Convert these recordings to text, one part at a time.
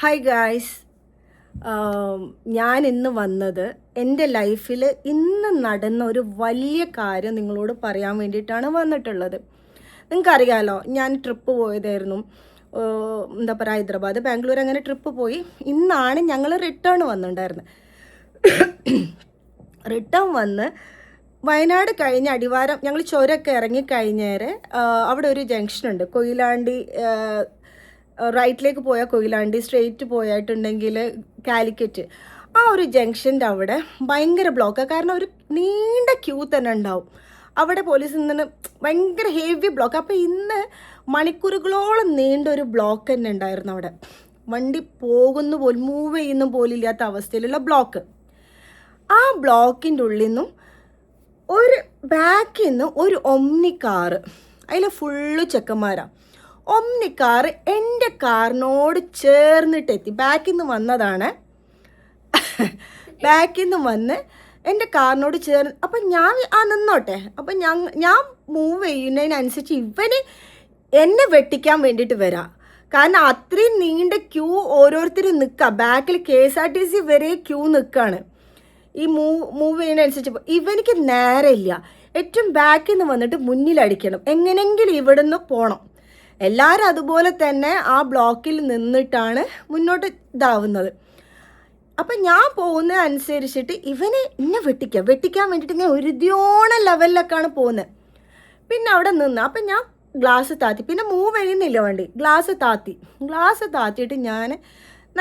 Hi guys. ഞാൻ ഇന്ന് വന്നത് എൻ്റെ ലൈഫിൽ ഇന്ന് നടന്ന ഒരു വലിയ കാര്യം നിങ്ങളോട് പറയാൻ വേണ്ടിയിട്ടാണ് വന്നിട്ടുള്ളത്. നിങ്ങൾക്കറിയാലോ, ഞാൻ ട്രിപ്പ് പോയതായിരുന്നു. എന്താ പറയുക, ഹൈദരാബാദ്, ബാംഗ്ലൂർ, അങ്ങനെ ട്രിപ്പ് പോയി. ഇന്നാണ് ഞങ്ങൾ റിട്ടേൺ വന്നിട്ടുണ്ടായിരുന്നത്. റിട്ടേൺ വന്ന് വയനാട് കഴിഞ്ഞ് അടിവാരം ഞങ്ങൾ ചുരമൊക്കെ ഇറങ്ങി കഴിഞ്ഞേരെ അവിടെ ഒരു ജംഗ്ഷനുണ്ട്, കൊയിലാണ്ടി. റൈറ്റിലേക്ക് പോയാൽ കൊയിലാണ്ടി, സ്ട്രെയിറ്റ് പോയിട്ടുണ്ടെങ്കിൽ കാലിക്കറ്റ്. ആ ഒരു ജംഗ്ഷൻ്റെ അവിടെ ഭയങ്കര ബ്ലോക്കാണ്. കാരണം ഒരു നീണ്ട ക്യൂ തന്നെ ഉണ്ടാവും അവിടെ. പോലീസിൽ നിന്ന് ഭയങ്കര ഹെവി ബ്ലോക്ക്. അപ്പോൾ ഇന്ന് മണിക്കൂറുകളോളം നീണ്ട ഒരു ബ്ലോക്ക് തന്നെ ഉണ്ടായിരുന്നു അവിടെ. വണ്ടി പോകുന്ന പോലും, മൂവ് ചെയ്യുന്ന പോലും ഇല്ലാത്ത അവസ്ഥയിലുള്ള ബ്ലോക്ക്. ആ ബ്ലോക്കിൻ്റെ ഉള്ളിൽ നിന്നും ഒരു ബാക്കിൽ നിന്ന് ഒരു ഒമ്നി കാറ്, അതിൽ ഫുള്ള് ചെക്കന്മാരാണ്. ഒമ്നി കാറ് എൻ്റെ കാറിനോട് ചേർന്നിട്ടെത്തി. ബാക്കിൽ നിന്ന് വന്നതാണ്. ബാക്കിൽ നിന്ന് വന്ന് എൻ്റെ കാറിനോട് ചേർന്ന്. അപ്പം ഞാൻ നിന്നോട്ടെ. അപ്പം ഞാൻ മൂവ് ചെയ്യുന്നതിനനുസരിച്ച് ഇവന് എന്നെ വെട്ടിക്കാൻ വേണ്ടിയിട്ട് വരാം. കാരണം അത്രയും നീണ്ട ക്യൂ ഓരോരുത്തരും നിൽക്കുക. ബാക്കിൽ KSRTC വരെ ക്യൂ നിൽക്കുകയാണ്. ഈ മൂവ് ചെയ്യുന്നതനുസരിച്ച് ഇവനിക്ക് നേരമില്ല. ഏറ്റവും ബാക്കിൽ നിന്ന് വന്നിട്ട് മുന്നിലടിക്കണം, എങ്ങനെയെങ്കിലും ഇവിടുന്ന് പോകണം. എല്ലാവരും അതുപോലെ തന്നെ ആ ബ്ലോക്കിൽ നിന്നിട്ടാണ് മുന്നോട്ട് ഇതാവുന്നത്. അപ്പം ഞാൻ പോകുന്നതനുസരിച്ചിട്ട് ഇവനെ എന്നെ വെട്ടിക്കാൻ വേണ്ടിയിട്ട് ഇങ്ങനെ ഒരുതിയോണ ലെവലിലൊക്കെയാണ് പോകുന്നത്. പിന്നെ അവിടെ നിന്ന് അപ്പം ഞാൻ ഗ്ലാസ് താത്തി. പിന്നെ മൂവ് ചെയ്യുന്നില്ല വണ്ടി. ഗ്ലാസ് താത്തിയിട്ട് ഞാൻ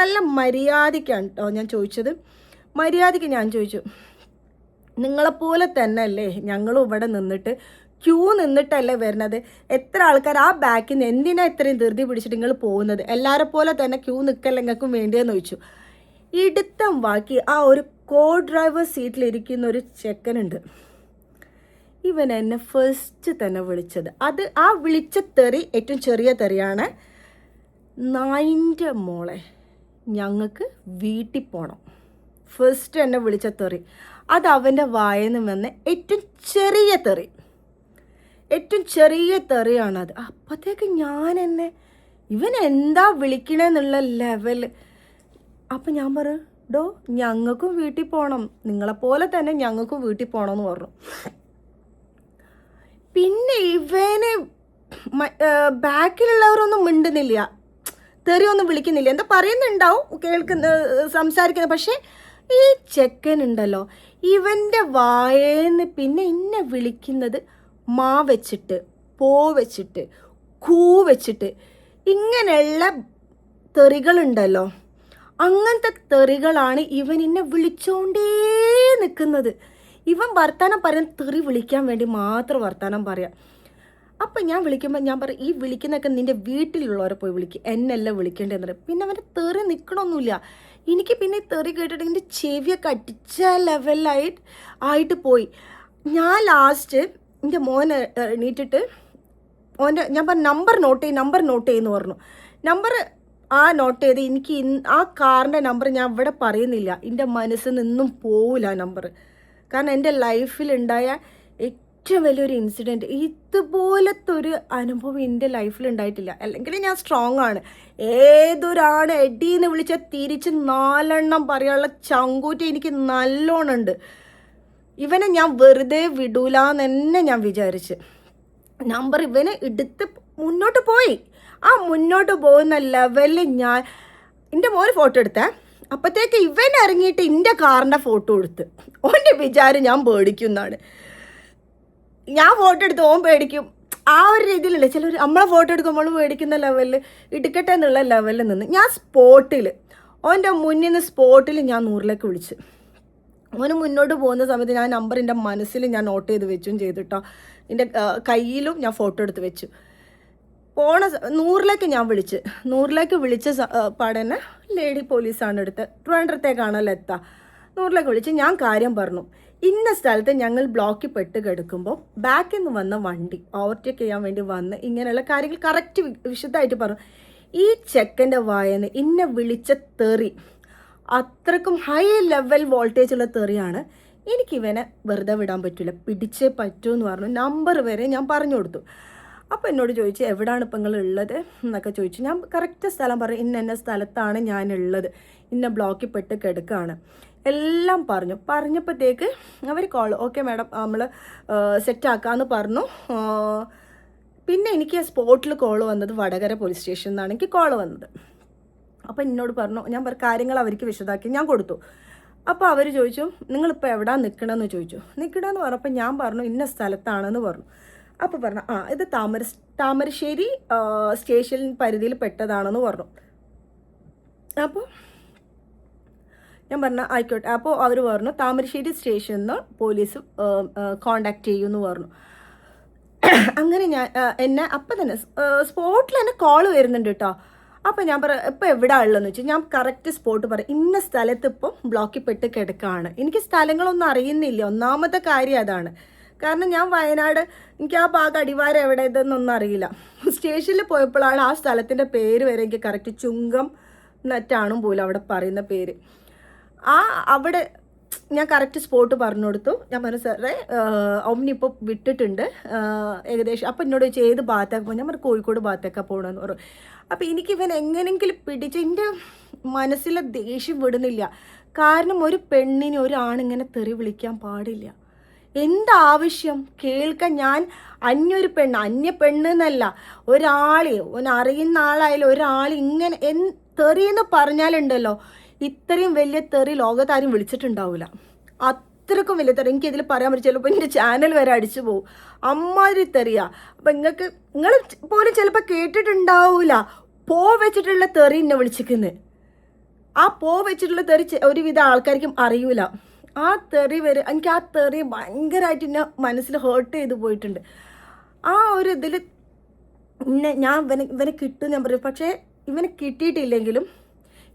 നല്ല മര്യാദയ്ക്കാണ് കേട്ടോ ഞാൻ ചോദിച്ചത്. മര്യാദയ്ക്ക് ഞാൻ ചോദിച്ചു, നിങ്ങളെപ്പോലെ തന്നെ അല്ലേ ഞങ്ങളും ഇവിടെ നിന്നിട്ട് ക്യൂ നിന്നിട്ടല്ലേ വരുന്നത്? എത്ര ആൾക്കാർ ആ ബാക്കിൽ നിന്ന് എന്തിനാ ഇത്രയും ധൃതി പിടിച്ചിട്ട് നിങ്ങൾ പോകുന്നത്? എല്ലാവരെ പോലെ തന്നെ ക്യൂ നിൽക്കല്ല നിങ്ങൾക്കും വേണ്ടിയെന്ന് ചോദിച്ചു. ഇടുത്തം ബാക്കി ആ ഒരു ഡ്രൈവർ സീറ്റിലിരിക്കുന്ന ഒരു ചെക്കനുണ്ട്. ഇവൻ എന്നെ ഫസ്റ്റ് തന്നെ വിളിച്ചത്, ആ വിളിച്ച തെറി ഏറ്റവും ചെറിയ തെറിയാണ്. നായിൻ്റെ മോളെ, ഞങ്ങൾക്ക് വീട്ടിൽ പോകണം. ഫസ്റ്റ് എന്നെ വിളിച്ച തെറി അത് അവൻ്റെ വായന്ന് വന്ന ഏറ്റവും ചെറിയ തെറിയാണത്. അപ്പോഴത്തേക്ക് ഇവൻ എന്താ വിളിക്കണമെന്നുള്ള ലെവൽ. അപ്പം ഞാൻ പറഞ്ഞു, ഡോ ഞങ്ങൾക്കും വീട്ടിൽ പോകണം, നിങ്ങളെപ്പോലെ തന്നെ ഞങ്ങൾക്കും വീട്ടിൽ പോകണമെന്ന് പറഞ്ഞു. പിന്നെ ഇവന് ബാക്കിലുള്ളവരൊന്നും മിണ്ടുന്നില്ല, തെറിയൊന്നും വിളിക്കുന്നില്ല. എന്താ പറയുന്നുണ്ടാവും, സംസാരിക്കുന്നത്. പക്ഷേ ഈ ചെക്കനുണ്ടല്ലോ, ഇവൻ്റെ വായേന്ന് പിന്നെ എന്നെ വിളിക്കുന്നത് മാ വെച്ചിട്ട്, പോ വെച്ചിട്ട്, കൂ വെച്ചിട്ട്, ഇങ്ങനെയുള്ള തെറികളുണ്ടല്ലോ. അങ്ങനത്തെ തെറികളാണ് ഇവൻ എന്നെ വിളിച്ചോണ്ടേ നിൽക്കുന്നത്. ഇവൻ വർത്താനം പറയാൻ തെറി വിളിക്കാൻ വേണ്ടി മാത്രം വർത്താനം പറയാം. അപ്പം ഞാൻ വിളിക്കുമ്പോൾ ഞാൻ പറയും, ഈ വിളിക്കുന്നതൊക്കെ നിൻ്റെ വീട്ടിലുള്ളവരെ പോയി വിളിക്കുക, എന്നല്ല വിളിക്കേണ്ടതെന്ന് പറയും. പിന്നെ അവൻ്റെ തെറി നിൽക്കണമൊന്നുമില്ല. എനിക്ക് പിന്നെ തെറി കേട്ടിട്ട് എൻ്റെ ചെവിയൊക്കെ അടിച്ച ലെവലായിട്ട് പോയി. ഞാൻ ലാസ്റ്റ് എൻ്റെ മോനെ എണീറ്റിട്ട് ഞാൻ പറഞ്ഞു, നമ്പർ നോട്ട് ചെയ്യുമെന്ന് പറഞ്ഞു. നമ്പർ നോട്ട് ചെയ്ത് എനിക്ക് ആ കാറിൻ്റെ നമ്പർ ഞാൻ ഇവിടെ പറയുന്നില്ല, എൻ്റെ മനസ്സിൽ നിന്നും പോവില്ല ആ നമ്പർ. കാരണം എൻ്റെ ലൈഫിലുണ്ടായ ഏറ്റവും വലിയൊരു ഇൻസിഡൻറ്റ്, ഇതുപോലത്തെ ഒരു അനുഭവം എൻ്റെ ലൈഫിൽ ഉണ്ടായിട്ടില്ല. അല്ലെങ്കിൽ ഞാൻ സ്ട്രോങ് ആണ്. ഏതൊരാണ് എടീന്ന് വിളിച്ചാൽ തിരിച്ച് 4 എണ്ണം പറയാനുള്ള ചങ്കൂറ്റ എനിക്ക് നല്ലോണം ഉണ്ട്. ഇവനെ ഞാൻ വെറുതെ വിടൂലെന്ന് തന്നെ ഞാൻ വിചാരിച്ച് നമ്പർ ഇവന് എടുത്ത് മുന്നോട്ട് പോയി. ആ മുന്നോട്ട് പോകുന്ന ലെവലിൽ ഞാൻ എൻ്റെ മോന് ഫോട്ടോ എടുത്തേ. അപ്പോഴത്തേക്ക് ഇവൻ ഇറങ്ങിയിട്ട് എൻ്റെ കാറിൻ്റെ ഫോട്ടോ എടുത്ത്. ഓൻ്റെ വിചാരം ഞാൻ പേടിക്കുന്നതാണ്. ഞാൻ ഫോട്ടോ എടുത്ത് ഓൻ പേടിക്കും, ആ ഒരു രീതിയിലല്ലേ ചിലർ നമ്മളെ ഫോട്ടോ എടുക്കുമ്പോൾ പേടിക്കുന്ന ലെവലിൽ എടുക്കട്ടെ എന്നുള്ള ലെവലിൽ നിന്ന് ഞാൻ ഓൻ്റെ മുന്നിൽ നിന്ന് സ്പോട്ടിൽ ഞാൻ 100ലേക്ക് വിളിച്ച്. ഓന് മുന്നോട്ട് പോകുന്ന സമയത്ത് ഞാൻ നമ്പർ എൻ്റെ മനസ്സിൽ ഞാൻ നോട്ട് ചെയ്ത് വെച്ചും ചെയ്തിട്ടോ, എൻ്റെ കയ്യിലും ഞാൻ ഫോട്ടോ എടുത്ത് വെച്ചു. 100ലേക്ക് ഞാൻ വിളിച്ച്. 100ലേക്ക് വിളിച്ച പാടന്നെ ലേഡി പോലീസാണ് എടുത്ത്. ട്രിവാൻഡ്രത്തേക്കാണല്ലോ എത്തുക. 100ലേക്ക് വിളിച്ച് ഞാൻ കാര്യം പറഞ്ഞു. ഇന്ന സ്ഥലത്ത് ഞങ്ങൾ ബ്ലോക്കിൽ പെട്ട് കിടക്കുമ്പോൾ ബാക്കിൽ നിന്ന് വന്ന വണ്ടി ഓവർടേക്ക് ചെയ്യാൻ വേണ്ടി വന്ന് ഇങ്ങനെയുള്ള കാര്യങ്ങൾ കറക്റ്റ് വിശദമായിട്ട് പറഞ്ഞു. ഈ ചെക്കൻ്റെ വായന്ന് ഇന്നെ വിളിച്ച തെറി അത്രക്കും ഹൈ ലെവൽ വോൾട്ടേജ് ഉള്ള തെറിയാണ്. എനിക്കിവനെ വെറുതെ വിടാൻ പറ്റില്ല, പിടിച്ചേ പറ്റൂ എന്ന് പറഞ്ഞു. നമ്പർ വരെ ഞാൻ പറഞ്ഞു കൊടുത്തു. അപ്പോൾ എന്നോട് ചോദിച്ചു എവിടെയാണ് ഇപ്പം നിങ്ങൾ ഉള്ളത് എന്നൊക്കെ ചോദിച്ചു. ഞാൻ കറക്റ്റ് സ്ഥലം പറയും, ഇന്ന സ്ഥലത്താണ് ഞാനുള്ളത്, ഇന്ന ബ്ലോക്കിൽ പെട്ട് കിടക്കുകയാണ് എല്ലാം പറഞ്ഞപ്പോഴത്തേക്ക് അവർ കോൾ ഓക്കെ മാഡം നമ്മൾ സെറ്റാക്കാമെന്ന് പറഞ്ഞു. പിന്നെ എനിക്ക് സ്പോട്ടിൽ കോൾ വന്നത് വടകര പോലീസ് സ്റ്റേഷനിൽ നിന്നാണ് എനിക്ക് കോൾ വന്നത്. അപ്പോൾ എന്നോട് പറഞ്ഞു, ഞാൻ കാര്യങ്ങൾ അവർക്ക് വിശദമാക്കി ഞാൻ കൊടുത്തു. അപ്പോൾ അവർ ചോദിച്ചു നിങ്ങളിപ്പോൾ എവിടെ നിൽക്കണമെന്ന് ചോദിച്ചു. നിൽക്കണമെന്ന് പറഞ്ഞപ്പോൾ ഞാൻ പറഞ്ഞു ഇന്ന സ്ഥലത്താണെന്ന് പറഞ്ഞു. അപ്പോൾ പറഞ്ഞു ഇത് താമരശ്ശേരി സ്റ്റേഷൻ പരിധിയിൽ പെട്ടതാണെന്ന് പറഞ്ഞു. അപ്പോൾ ഞാൻ പറഞ്ഞു ആയിക്കോട്ടെ. അപ്പോൾ അവർ പറഞ്ഞു താമരശ്ശേരി സ്റ്റേഷനിൽ നിന്ന് പോലീസ് കോണ്ടാക്ട് ചെയ്യുമെന്ന് പറഞ്ഞു. അങ്ങനെ ഞാൻ എന്നെ അപ്പം തന്നെ സ്പോട്ടിൽ തന്നെ കോൾ വരുന്നുണ്ട് കേട്ടോ. അപ്പം ഞാൻ ഇപ്പം എവിടെ ഉള്ളതെന്ന് വെച്ചാൽ ഞാൻ കറക്റ്റ് സ്പോട്ട് പറയും, ഇന്ന സ്ഥലത്ത് ഇപ്പം ബ്ലോക്കിൽ പെട്ട് കിടക്കുകയാണ്. എനിക്ക് സ്ഥലങ്ങളൊന്നും അറിയുന്നില്ല, ഒന്നാമത്തെ കാര്യം അതാണ്. കാരണം ഞാൻ വയനാട്, എനിക്ക് ആ ഭാഗം അടിവാരം എവിടെ ഇതെന്നൊന്നും അറിയില്ല. സ്റ്റേഷനിൽ പോയപ്പോഴാണ് ആ സ്ഥലത്തിൻ്റെ പേര് വരെ എനിക്ക് കറക്റ്റ് ചുങ്കം നെറ്റാണും പോലും അവിടെ പറയുന്ന പേര്. അവിടെ ഞാൻ കറക്റ്റ് സ്പോട്ട് പറഞ്ഞു കൊടുത്തു. ഞാൻ പറഞ്ഞു സാറേ ഒമ്നി ഇപ്പോൾ വിട്ടിട്ടുണ്ട് ഏകദേശം. അപ്പം എന്നോട് ചോദിച്ചാൽ ഏത് ഭാഗത്തേക്ക് പോകും? ഞാൻ പറഞ്ഞു കോഴിക്കോട് ഭാഗത്തേക്കാണ് പോകണമെന്ന് പറഞ്ഞു. അപ്പോൾ എനിക്കിവൻ എങ്ങനെയെങ്കിലും പിടിച്ച് എൻ്റെ മനസ്സിലെ ദേഷ്യം വിടുന്നില്ല. കാരണം ഒരു പെണ്ണിന് ഒരാണിങ്ങനെ തെറി വിളിക്കാൻ പാടില്ല. എന്താവശ്യം കേൾക്കാൻ? ഞാൻ അന്യ പെണ്ണ് എന്നല്ല, അറിയുന്ന ആളായാലും ഒരാൾ ഇങ്ങനെ തെറിയെന്ന് പറഞ്ഞാലുണ്ടല്ലോ, ഇത്രയും വലിയ തെറി ലോകത്താരും വിളിച്ചിട്ടുണ്ടാവില്ല. അത്രക്കും വലിയ തെറി എനിക്കിതിൽ പറയാൻ പറ്റും. ചിലപ്പോൾ എൻ്റെ ചാനൽ വരെ അടിച്ചു പോകും, അമ്മാതിരി തെറിയാ. അപ്പം നിങ്ങൾ പോലും ചിലപ്പോൾ കേട്ടിട്ടുണ്ടാവില്ല. വെച്ചിട്ടുള്ള തെറി എന്നെ വിളിച്ചിരിക്കുന്നത്. ആ വെച്ചിട്ടുള്ള തെറി ഒരുവിധ ആൾക്കാർക്കും അറിയൂല. ആ തെറി വരെ എനിക്ക് ആ തെറി ഭയങ്കരമായിട്ട് എന്നെ മനസ്സിൽ ഹേർട്ട് ചെയ്ത് പോയിട്ടുണ്ട്. ആ ഒരു ഇതിൽ ഞാൻ ഇവനെ കിട്ടും ഞാൻ പറയും. പക്ഷേ ഇവനെ കിട്ടിയിട്ടില്ലെങ്കിലും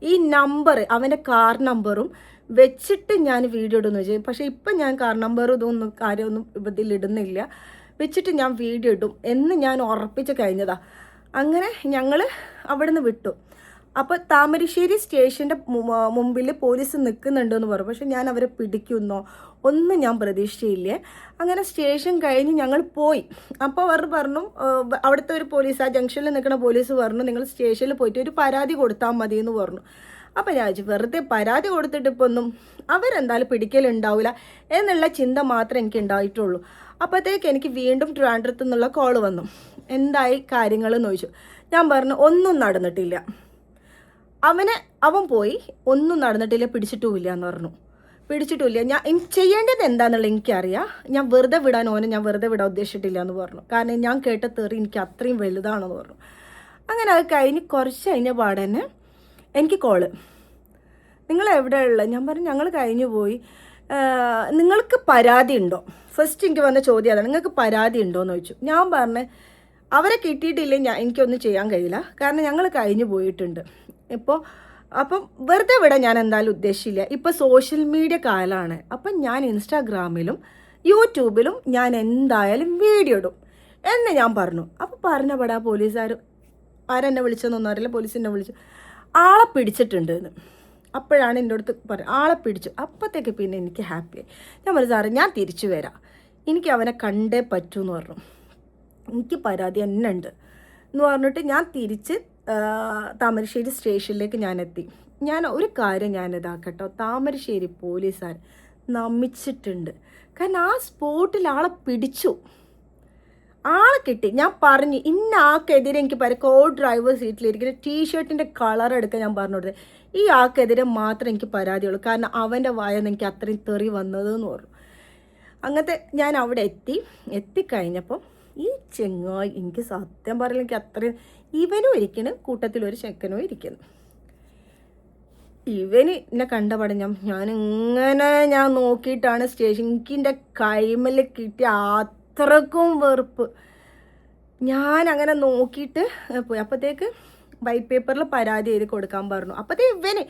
ഈ നമ്പർ, അവൻ്റെ കാർ നമ്പറും വെച്ചിട്ട് ഞാൻ വീഡിയോ ഇടുന്നു വെച്ചാൽ. പക്ഷേ ഇപ്പം ഞാൻ കാർ നമ്പറും ഇതൊന്നും കാര്യമൊന്നും ഇതിൽ ഇടുന്നില്ല. വെച്ചിട്ട് ഞാൻ വീഡിയോ ഇടും എന്ന് ഞാൻ ഉറപ്പിച്ച് കഴിഞ്ഞതാ. അങ്ങനെ ഞങ്ങൾ അവിടെ നിന്ന് വിട്ടു. അപ്പോൾ താമരശ്ശേരി സ്റ്റേഷൻ്റെ മുമ്പിൽ പോലീസ് നിൽക്കുന്നുണ്ടെന്ന് പറഞ്ഞു. പക്ഷെ ഞാൻ അവരെ പിടിക്കുന്നോ ഒന്നും ഞാൻ പ്രതീക്ഷിച്ചില്ലേ. അങ്ങനെ സ്റ്റേഷൻ കഴിഞ്ഞ് ഞങ്ങൾ പോയി. അപ്പോൾ അവർ പറഞ്ഞു, അവിടുത്തെ ഒരു പോലീസ്, ആ ജംഗ്ഷനിൽ നിൽക്കുന്ന പോലീസ് പറഞ്ഞു നിങ്ങൾ സ്റ്റേഷനിൽ പോയിട്ട് ഒരു പരാതി കൊടുത്താൽ മതി എന്ന് പറഞ്ഞു. അപ്പോൾ ഞാൻ ചോദിച്ചു വെറുതെ പരാതി കൊടുത്തിട്ട് ഇപ്പോൾ ഒന്നും അവരെന്തായാലും പിടിക്കലുണ്ടാവില്ല എന്നുള്ള ചിന്ത മാത്രമേ എനിക്ക് ഉണ്ടായിട്ടുള്ളൂ. അപ്പോഴത്തേക്ക് എനിക്ക് വീണ്ടും ട്രിവാൻഡ്രത്തു നിന്നുള്ള കോൾ വന്നു. എന്തായി കാര്യങ്ങളെന്ന് ചോദിച്ചു. ഞാൻ പറഞ്ഞു ഒന്നും നടന്നിട്ടില്ല. അവൻ പോയി, ഒന്നും നടന്നിട്ടില്ല, പിടിച്ചിട്ടുമില്ല എന്ന് പറഞ്ഞു. പിടിച്ചിട്ടുമില്ല. ഞാൻ ചെയ്യേണ്ടത് എന്താണെന്നുള്ളത് എനിക്കറിയാം. ഞാൻ വെറുതെ വിടാൻ ഉദ്ദേശിച്ചിട്ടില്ല എന്ന് പറഞ്ഞു. കാരണം ഞാൻ കേട്ട തെറി എനിക്ക് അത്രയും വലുതാണെന്ന് പറഞ്ഞു. അങ്ങനെ അത് കഴിഞ്ഞ് കുറച്ച് കഴിഞ്ഞ പാടന്നെ എനിക്ക് കോള്, നിങ്ങൾ എവിടെയുള്ള? ഞാൻ പറഞ്ഞു ഞങ്ങൾ കഴിഞ്ഞു പോയി. നിങ്ങൾക്ക് പരാതി ഉണ്ടോ? ഫസ്റ്റ് എനിക്ക് വന്ന ചോദ്യം അതാണ്, നിങ്ങൾക്ക് പരാതി ഉണ്ടോ എന്ന് ചോദിച്ചു. ഞാൻ പറഞ്ഞു അവരെ കിട്ടിയിട്ടില്ലേ എനിക്കൊന്നും ചെയ്യാൻ കഴിയില്ല, കാരണം ഞങ്ങൾ കഴിഞ്ഞു പോയിട്ടുണ്ട്. അപ്പം വെറുതെ വിടാൻ ഞാൻ എന്തായാലും ഉദ്ദേശിച്ചില്ല. ഇപ്പോൾ സോഷ്യൽ മീഡിയ കാലമാണ്. അപ്പം ഞാൻ ഇൻസ്റ്റാഗ്രാമിലും യൂട്യൂബിലും ഞാൻ എന്തായാലും വീഡിയോ ഇടും എന്ന് ഞാൻ പറഞ്ഞു. അപ്പോൾ പറഞ്ഞപ്പെടാ പോലീസുകാർ ആരെന്നെ വിളിച്ചതെന്നൊന്നും അറിയില്ല. പോലീസ് എന്നെ വിളിച്ചു, ആളെ പിടിച്ചിട്ടുണ്ട് എന്ന്. അപ്പോഴാണ് എൻ്റെ അടുത്ത് ആളെ പിടിച്ചു. അപ്പോഴത്തേക്ക് പിന്നെ എനിക്ക് ഹാപ്പിയായി. ഞാൻ പറഞ്ഞു സാറേ ഞാൻ തിരിച്ചു വരാം, എനിക്ക് അവനെ കണ്ടേ പറ്റൂ എന്ന് പറഞ്ഞു. എനിക്ക് പരാതി തന്നെ ഉണ്ട് എന്ന് പറഞ്ഞിട്ട് ഞാൻ തിരിച്ച് താമരശ്ശേരി സ്റ്റേഷനിലേക്ക് ഞാൻ എത്തി. ഞാൻ ഒരു കാര്യം ഞാനിതാക്കട്ടോ, താമരശ്ശേരി പോലീസുകാർ നമിച്ചിട്ടുണ്ട്. കാരണം ആ സ്പോട്ടിൽ ആളെ പിടിച്ചു, ആളെ കിട്ടി. ഞാൻ പറഞ്ഞു ഇന്ന ആൾക്കെതിരെ എനിക്ക് കോ ഡ്രൈവർ സീറ്റിലിരിക്കുന്ന ടീഷർട്ടിൻ്റെ കളർ എടുക്കാൻ ഞാൻ പറഞ്ഞു കൊടുത്തത്. ഈ ആൾക്കെതിരെ മാത്രമേ എനിക്ക് പരാതിയുള്ളൂ, കാരണം അവൻ്റെ വായെന്ന് എനിക്ക് അത്രയും തെറി വന്നതെന്ന് പറഞ്ഞു. അങ്ങനത്തെ ഞാൻ അവിടെ എത്തിക്കഴിഞ്ഞപ്പം ഈ ചെങ്ങായി എനിക്ക് സത്യം പറയില്ല, എനിക്ക് അത്രയും ഇവനും ഇരിക്കുന്നു, കൂട്ടത്തിലൊരു ചെക്കനും ഇരിക്കുന്നു. ഇവന് എന്നെ കണ്ടപാടെ ഞാൻ നോക്കിയിട്ടാണ് സ്റ്റേഷൻ എനിക്കിൻ്റെ കൈമല് കിട്ടിയ അത്രക്കും വെറുപ്പ്. ഞാൻ അങ്ങനെ നോക്കിയിട്ട് പോയി. അപ്പോഴത്തേക്ക് വൈറ്റ് പേപ്പറിൽ പരാതി എഴുതി കൊടുക്കാൻ പറഞ്ഞു. അപ്പോഴത്തേക്ക്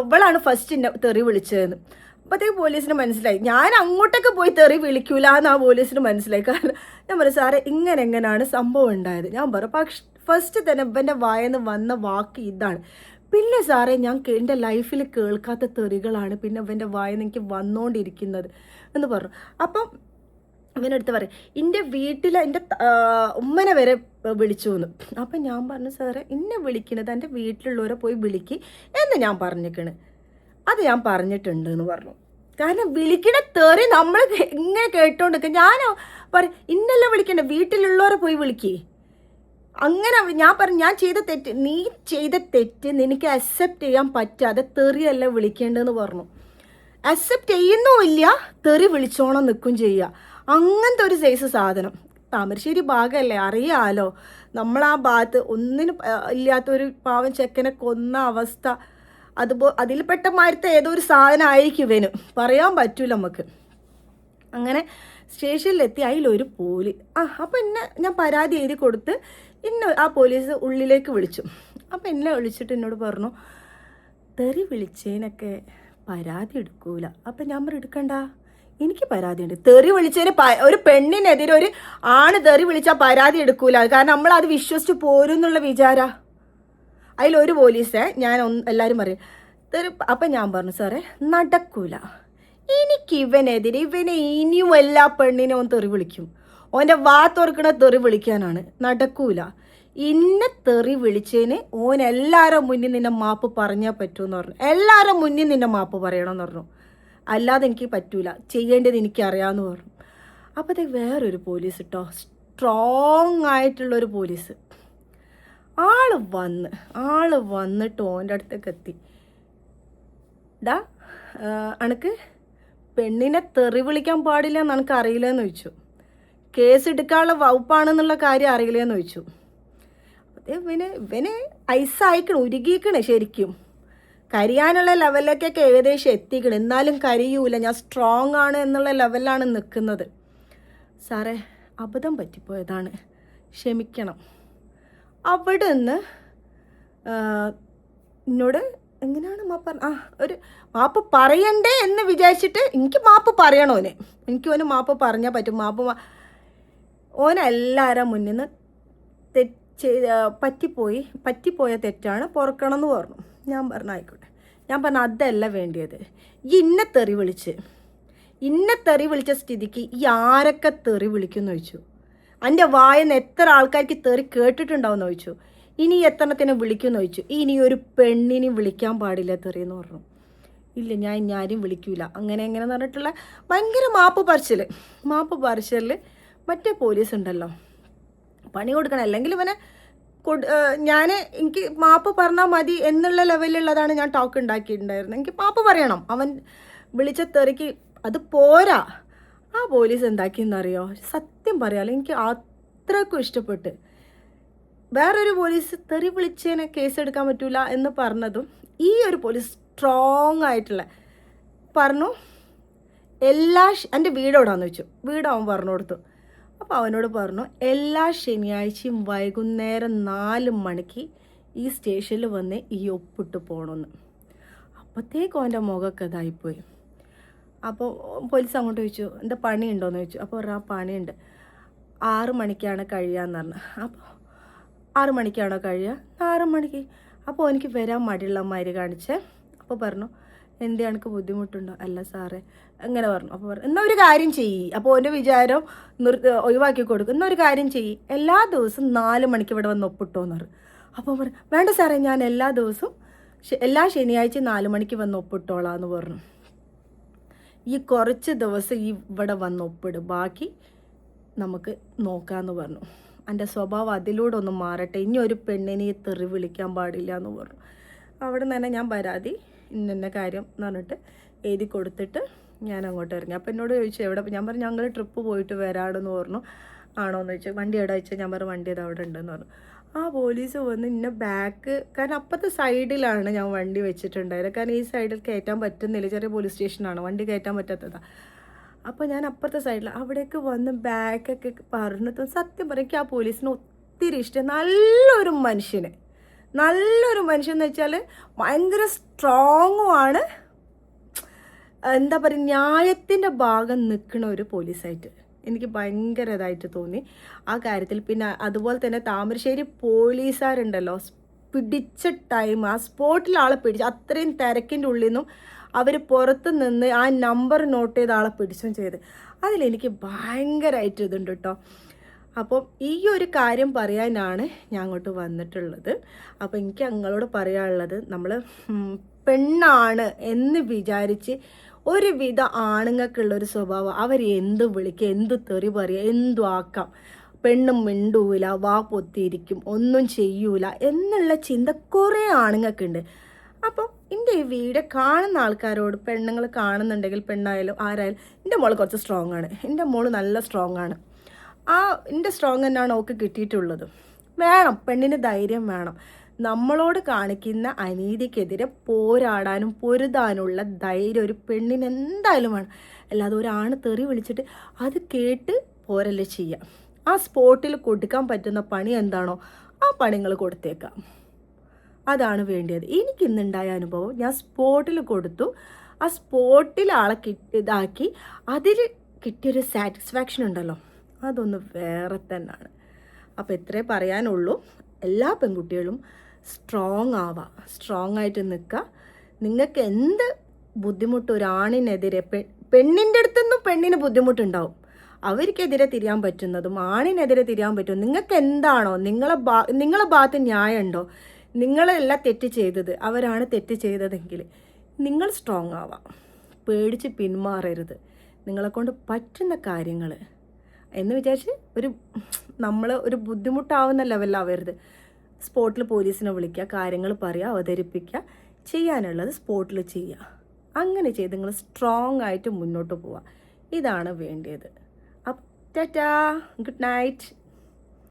ഇവളാണ് ഫസ്റ്റ് എന്നെ തെറി വിളിച്ചതെന്ന്. അപ്പോഴത്തേക്ക് പോലീസിന് മനസ്സിലായി ഞാൻ അങ്ങോട്ടൊക്കെ പോയി തെറി വിളിക്കൂല എന്ന് ആ പോലീസിന് മനസ്സിലായി. കാരണം ഞാൻ പറഞ്ഞു സാറേ എങ്ങനെയാണ് സംഭവം ഉണ്ടായത്? ഞാൻ പറഞ്ഞു പക്ഷെ ഫസ്റ്റ് തന്നെ ഇവൻ്റെ വായെന്ന് വന്ന വാക്ക് ഇതാണ്. പിന്നെ സാറേ ഞാൻ എൻ്റെ ലൈഫിൽ കേൾക്കാത്ത തെറികളാണ് പിന്നെ ഇവൻ്റെ വായെന്ന് എനിക്ക് വന്നുകൊണ്ടിരിക്കുന്നത് എന്ന് പറഞ്ഞു. അപ്പം ഇവനടുത്ത് പറയും എൻ്റെ വീട്ടിൽ എൻ്റെ ഉമ്മനെ വരെ വിളിച്ചു എന്ന്. അപ്പം ഞാൻ പറഞ്ഞു സാറേ എന്നെ വിളിക്കണത് എൻ്റെ വീട്ടിലുള്ളവരെ പോയി വിളിക്ക് എന്ന് ഞാൻ പറഞ്ഞിരിക്കണ്, അത് ഞാൻ പറഞ്ഞിട്ടുണ്ട് എന്ന് പറഞ്ഞു. കാരണം വിളിക്കണ തെറി നമ്മൾ ഇങ്ങനെ കേട്ടോണ്ടിരിക്കുക. ഞാൻ പറയും ഇന്നല്ല വിളിക്കണ്ട, വീട്ടിലുള്ളവരെ പോയി വിളിക്കേ. അങ്ങനെ ഞാൻ പറഞ്ഞു ഞാൻ ചെയ്ത തെറ്റ്, നീ ചെയ്ത തെറ്റ് നിനക്ക് അക്സെപ്റ്റ് ചെയ്യാൻ പറ്റാതെ തെറിയല്ല വിളിക്കേണ്ടതെന്ന് പറഞ്ഞു. അക്സെപ്റ്റ് ചെയ്യുന്നുമില്ല, തെറി വിളിച്ചോണം നിൽക്കും ചെയ്യുക. അങ്ങനത്തെ ഒരു സൈസ് സാധനം. താമരശ്ശേരി ഭാഗമല്ലേ, അറിയാലോ. നമ്മളാ ഭാഗത്ത് ഒന്നിനും ഇല്ലാത്തൊരു പാവം ചെക്കനെ കൊന്ന അവസ്ഥ, അതിൽപ്പെട്ട മാരത്തെ ഏതോ ഒരു സാധനം ആയിരിക്കും ഇവന്, പറയാൻ പറ്റൂല നമുക്ക്. അങ്ങനെ സ്റ്റേഷനിലെത്തി അതിലൊരു പോലി അപ്പം എന്നെ ഞാൻ പരാതി എഴുതി കൊടുത്ത് എന്നെ ആ പോലീസ് ഉള്ളിലേക്ക് വിളിച്ചു. അപ്പം എന്നെ വിളിച്ചിട്ട് എന്നോട് പറഞ്ഞു തെറി വിളിച്ചതിനൊക്കെ പരാതി എടുക്കൂല. അപ്പം ഞാൻ പറഞ്ഞു എടുക്കണ്ട, എനിക്ക് പരാതിയുണ്ട്. തെറി വിളിച്ചതിന് ഒരു പെണ്ണിനെതിരെ ഒരു ആണ് തെറി വിളിച്ചാൽ പരാതി എടുക്കൂല, കാരണം നമ്മളത് വിശ്വസിച്ച് പോരും എന്നുള്ള വിചാര. അതിലൊരു പോലീസെ ഞാൻ എല്ലാവരും പറയും തെറി. അപ്പം ഞാൻ പറഞ്ഞു സാറേ നടക്കൂല, എനിക്ക് ഇവനെതിരെ ഇവനെ ഇനിയും എല്ലാ പെണ്ണിനും ഓൻ തെറി വിളിക്കും, ഓൻ്റെ തുറക്കണ തെറി വിളിക്കാനാണ്, നടക്കൂല. ഇന്നെ തെറി വിളിച്ചതിന് ഓൻ എല്ലാവരും മുന്നിൽ നിന്നെ മാപ്പ് പറഞ്ഞാൽ പറ്റുമെന്ന് പറഞ്ഞു. എല്ലാവരും മുന്നിൽ നിന്നെ മാപ്പ് പറയണമെന്ന് പറഞ്ഞു, അല്ലാതെ എനിക്ക് പറ്റൂല, ചെയ്യേണ്ടത് എനിക്കറിയാമെന്ന് പറഞ്ഞു. അപ്പോഴത്തെ വേറൊരു പോലീസ് കേട്ടോ, സ്ട്രോങ് ആയിട്ടുള്ളൊരു പോലീസ്, ആള് വന്നിട്ട് ഓൻ്റെ അടുത്തേക്ക് എത്തി. ഡാ അനക്ക് പെണ്ണിനെ തെറി വിളിക്കാൻ പാടില്ല എന്ന് എനിക്ക് അറിയില്ലെന്ന് ചോദിച്ചു. കേസ് എടുക്കാനുള്ള വകുപ്പാണെന്നുള്ള കാര്യം അറിയില്ലെന്ന് ചോദിച്ചു. ഇവന് ഐസായിക്കണം, ഉരുകിക്കണേ ശരിക്കും. കരിയാനുള്ള ലെവലിലേക്കൊക്കെ ഏകദേശം എത്തിക്കണം, എന്നാലും കരിയൂല, ഞാൻ സ്ട്രോങ് ആണ് എന്നുള്ള ലെവലിലാണ് നിൽക്കുന്നത്. സാറേ അബദ്ധം പറ്റിപ്പോയതാണ്, ക്ഷമിക്കണം. അവിടെ നിന്ന് എന്നോട് എങ്ങനെയാണ് മാപ്പ് ഒരു മാപ്പ് പറയണ്ടേ എന്ന് വിചാരിച്ചിട്ട് എനിക്ക് മാപ്പ് പറയണോനെ, എനിക്ക് ഓന് മാപ്പ് പറഞ്ഞാൽ പറ്റും. ഓനെല്ലാവരും മുന്നിൽ നിന്ന് പറ്റിപ്പോയ തെറ്റാണ് പൊറുക്കണം എന്ന് പറഞ്ഞു. ഞാൻ പറഞ്ഞു ആയിക്കോട്ടെ. ഞാൻ പറഞ്ഞു അതല്ല വേണ്ടിയത്, ഇന്നെ തെറി വിളിച്ച സ്ഥിതിക്ക് ഈ ആരൊക്കെ തെറി വിളിക്കുമെന്ന് ചോദിച്ചു. എൻ്റെ വായെന്ന് എത്ര ആൾക്കാർക്ക് തെറി കേട്ടിട്ടുണ്ടാവും എന്ന് ചോദിച്ചു. ഇനി എത്രത്തിനെ വിളിക്കുമെന്ന് ചോദിച്ചു. ഇനി ഒരു പെണ്ണിനെയും വിളിക്കാൻ പാടില്ല തെറിയെന്ന് പറഞ്ഞു. ഇല്ല ഞാൻ ഞാനും വിളിക്കൂല, അങ്ങനെ എങ്ങനെ പറഞ്ഞിട്ടുള്ള ഭയങ്കര മാപ്പ് പറച്ചിൽ. മറ്റേ പോലീസ് ഉണ്ടല്ലോ പണി കൊടുക്കണം, അല്ലെങ്കിൽ ഇവനെ എനിക്ക് മാപ്പ് പറഞ്ഞാൽ മതി എന്നുള്ള ലെവലിലുള്ളതാണ് ഞാൻ ടോക്ക് ഉണ്ടാക്കിയിട്ടുണ്ടായിരുന്നത്. എനിക്ക് മാപ്പ് പറയണം, അവൻ വിളിച്ച തെറിക്ക് അത് പോരാ. ആ പോലീസ് എന്താക്കിയെന്നറിയോ, സത്യം പറയാലോ എനിക്ക് അത്രക്കും ഇഷ്ടപ്പെട്ട്. വേറൊരു പോലീസ് തെറി വിളിച്ചതിനെ കേസെടുക്കാൻ പറ്റൂല എന്ന് പറഞ്ഞതും ഈ ഒരു പോലീസ് സ്ട്രോങ് ആയിട്ടുള്ള പറഞ്ഞു. എൻ്റെ വീടോടാന്ന് വെച്ചു. വീടാവൻ പറഞ്ഞു കൊടുത്തു. അപ്പോൾ അവനോട് പറഞ്ഞു എല്ലാ ശനിയാഴ്ചയും വൈകുന്നേരം 4 മണിക്ക് ഈ സ്റ്റേഷനിൽ വന്ന് ഈ ഒപ്പിട്ട് പോകണമെന്ന്. അപ്പോഴത്തേക്കും അവൻ്റെ മുഖമൊക്കെ ഇതായിപ്പോയി. അപ്പോൾ പോലീസ് അങ്ങോട്ട് ചോദിച്ചു എന്താ പണിയുണ്ടോയെന്ന് ചോദിച്ചു. അപ്പോൾ പറഞ്ഞു ആ പണിയുണ്ട്, 6 മണിക്കാണ് കഴിയാന്ന് പറഞ്ഞു. അപ്പോൾ 6 മണിക്കാണോ കഴിയുക? 6 മണിക്ക്. അപ്പോൾ എനിക്ക് വരാൻ മടിയുള്ള മാതിരി കാണിച്ചേ. അപ്പോൾ പറഞ്ഞു എന്ത് എനിക്ക് ബുദ്ധിമുട്ടുണ്ടോ? അല്ല സാറേ അങ്ങനെ പറഞ്ഞു. അപ്പോൾ പറഞ്ഞു എന്നാൽ ഒരു കാര്യം ചെയ്യ്. അപ്പോൾ എൻ്റെ വിചാരം ഒഴിവാക്കി കൊടുക്കും. എന്നൊരു കാര്യം ചെയ്യ്, എല്ലാ ദിവസവും 4 മണിക്ക് ഇവിടെ വന്ന് ഒപ്പിട്ടോന്ന് പറഞ്ഞു. അപ്പോൾ പറഞ്ഞു വേണ്ട സാറേ ഞാൻ എല്ലാ ദിവസവും എല്ലാ ശനിയാഴ്ച 4 മണിക്ക് വന്ന് ഒപ്പിട്ടോളാന്ന് പറഞ്ഞു. ഈ കുറച്ച് ദിവസം ഇവിടെ വന്ന് ഒപ്പിട്, ബാക്കി നമുക്ക് നോക്കാമെന്ന് പറഞ്ഞു. എൻ്റെ സ്വഭാവം അതിലൂടെ ഒന്ന് മാറട്ടെ, ഇനി ഒരു പെണ്ണിനെ തെറി വിളിക്കാൻ പാടില്ല എന്ന് പറഞ്ഞു. അവിടെ നിന്ന് തന്നെ ഞാൻ പരാതി ഇന്ന കാര്യം എന്ന് പറഞ്ഞിട്ട് എഴുതി കൊടുത്തിട്ട് ഞാൻ അങ്ങോട്ട് ഇറങ്ങി. അപ്പോൾ എന്നോട് ചോദിച്ചു എവിടെ? ഞാൻ പറഞ്ഞു ഞങ്ങൾ ട്രിപ്പ് പോയിട്ട് വരാടെന്ന് പറഞ്ഞു. ആണോയെന്ന് ചോദിച്ചു. വണ്ടി എവിടെ വെച്ചാൽ ഞാൻ പറഞ്ഞു വണ്ടി അത് അവിടെ ഉണ്ടെന്ന് പറഞ്ഞു. ആ പോലീസ് വന്ന് ഇന്നെ ബാക്ക്, കാരണം അപ്പുറത്തെ സൈഡിലാണ് ഞാൻ വണ്ടി വെച്ചിട്ടുണ്ടായത്, കാരണം ഈ സൈഡിൽ കയറ്റാൻ പറ്റുന്നില്ല, ചെറിയ പോലീസ് സ്റ്റേഷനാണ്, വണ്ടി കയറ്റാൻ പറ്റാത്തതാണ്. അപ്പോൾ ഞാൻ അപ്പുറത്തെ സൈഡിൽ അവിടേക്ക് വന്ന് ബാക്കൊക്കെ പറഞ്ഞിട്ട് സത്യം പറയും ആ പോലീസിന് ഒത്തിരി ഇഷ്ടം. നല്ലൊരു മനുഷ്യൻ എന്ന് വെച്ചാൽ ഭയങ്കര സ്ട്രോങ്ങുമാണ്, എന്താ പറയുക ന്യായത്തിൻ്റെ ഭാഗം നിൽക്കുന്ന ഒരു പോലീസായിട്ട് എനിക്ക് ഭയങ്കര ഇതായിട്ട് തോന്നി ആ കാര്യത്തിൽ. പിന്നെ അതുപോലെ തന്നെ താമരശ്ശേരി പോലീസുകാരുണ്ടല്ലോ, പിടിച്ച ടൈം ആ സ്പോട്ടിൽ ആളെ പിടിച്ചു, അത്രയും തിരക്കിൻ്റെ ഉള്ളിൽ നിന്നും അവർ പുറത്ത് നിന്ന് ആ നമ്പർ നോട്ട് ചെയ്ത ആളെ പിടിച്ചും ചെയ്ത്. അതിലെനിക്ക് ഭയങ്കരമായിട്ട് ഇതുണ്ട് കേട്ടോ. അപ്പം ഈ ഒരു കാര്യം പറയാനാണ് ഞാൻ അങ്ങോട്ട് വന്നിട്ടുള്ളത്. അപ്പോൾ എനിക്ക് നിങ്ങളോട് പറയാനുള്ളത്, നമ്മൾ പെണ്ണാണ് എന്ന് വിചാരിച്ച് ഒരുവിധ ആണുങ്ങൾക്കുള്ളൊരു സ്വഭാവം, അവർ എന്ത് വിളിക്കുക, എന്ത് തെറി പറയുക, എന്തും ആക്കാം, പെണ്ണും മിണ്ടൂല, വാ പൊത്തിയിരിക്കും, ഒന്നും ചെയ്യൂല എന്നുള്ള ചിന്ത കുറേ ആണുങ്ങൾക്കുണ്ട്. അപ്പം എൻ്റെ ഈ വീഡിയോ കാണുന്ന ആൾക്കാരോട്, പെണ്ണുങ്ങൾ കാണുന്നുണ്ടെങ്കിൽ പെണ്ണായാലും ആരായാലും, എൻ്റെ മോൾ കുറച്ച് സ്ട്രോങ് ആണ്, എൻ്റെ മോൾ നല്ല സ്ട്രോങ് ആണ്. എൻ്റെ സ്ട്രോങ് തന്നെയാണ് ഓക്ക് കിട്ടിയിട്ടുള്ളത്. വേണം, പെണ്ണിന് ധൈര്യം വേണം. നമ്മളോട് കാണിക്കുന്ന അനീതിക്കെതിരെ പോരാടാനും പൊരുതാനുള്ള ധൈര്യം ഒരു പെണ്ണിന് എന്തായാലും വേണം. അല്ലാതെ ഒരാണ് തെറി വിളിച്ചിട്ട് അത് കേട്ട് പോരല്ലേ ചെയ്യുക. ആ സ്പോട്ടിൽ കൊടുക്കാൻ പറ്റുന്ന പണി എന്താണോ ആ പണികൾ കൊടുത്തേക്കാം. അതാണ് വേണ്ടത്. എനിക്കിന്നുണ്ടായ അനുഭവം, ഞാൻ സ്പോട്ടിൽ കൊടുത്തു. ആ സ്പോട്ടിൽ ആളെ ഇതാക്കി അതിൽ കിട്ടിയൊരു സാറ്റിസ്ഫാക്ഷൻ ഉണ്ടല്ലോ, അതൊന്ന് വേറെ തന്നെയാണ്. അപ്പോൾ ഇത്രേ പറയാനുള്ളൂ. എല്ലാ പെൺകുട്ടികളും സ്ട്രോങ് ആവുക, സ്ട്രോങ് ആയിട്ട് നിൽക്കുക. നിങ്ങൾക്ക് എന്ത് ബുദ്ധിമുട്ട് ഒരാണിനെതിരെ, പെണ്ണിൻ്റെ അടുത്തൊന്നും പെണ്ണിന് ബുദ്ധിമുട്ടുണ്ടാവും, അവർക്കെതിരെ തിരിയാൻ പറ്റുന്നതും ആണിനെതിരെ തിരിയാൻ പറ്റും. നിങ്ങൾക്ക് എന്താണോ, നിങ്ങളെ ഭാഗത്ത് ന്യായമുണ്ടോ, നിങ്ങളല്ല തെറ്റ് ചെയ്തത്, അവരാണ് തെറ്റ് ചെയ്തതെങ്കിൽ നിങ്ങൾ സ്ട്രോങ് ആവാം, പേടിച്ച് പിന്മാറരുത്. നിങ്ങളെക്കൊണ്ട് പറ്റുന്ന കാര്യങ്ങൾ എന്ന് വിചാരിച്ച് നമ്മൾ ഒരു ബുദ്ധിമുട്ടാവുന്ന ലെവലിലാവരുത്. സ്പോട്ടിൽ പോലീസിനെ വിളിക്കുക, കാര്യങ്ങൾ പറയുക, അവതരിപ്പിക്കുക, ചെയ്യാനുള്ളത് സ്പോട്ടിൽ ചെയ്യുക. അങ്ങനെ ചെയ്ത് നിങ്ങൾ സ്ട്രോങ് ആയിട്ട് മുന്നോട്ട് പോവുക. ഇതാണ് വേണ്ടത്. അപ്പം ടാറ്റാ, ഗുഡ് നൈറ്റ്.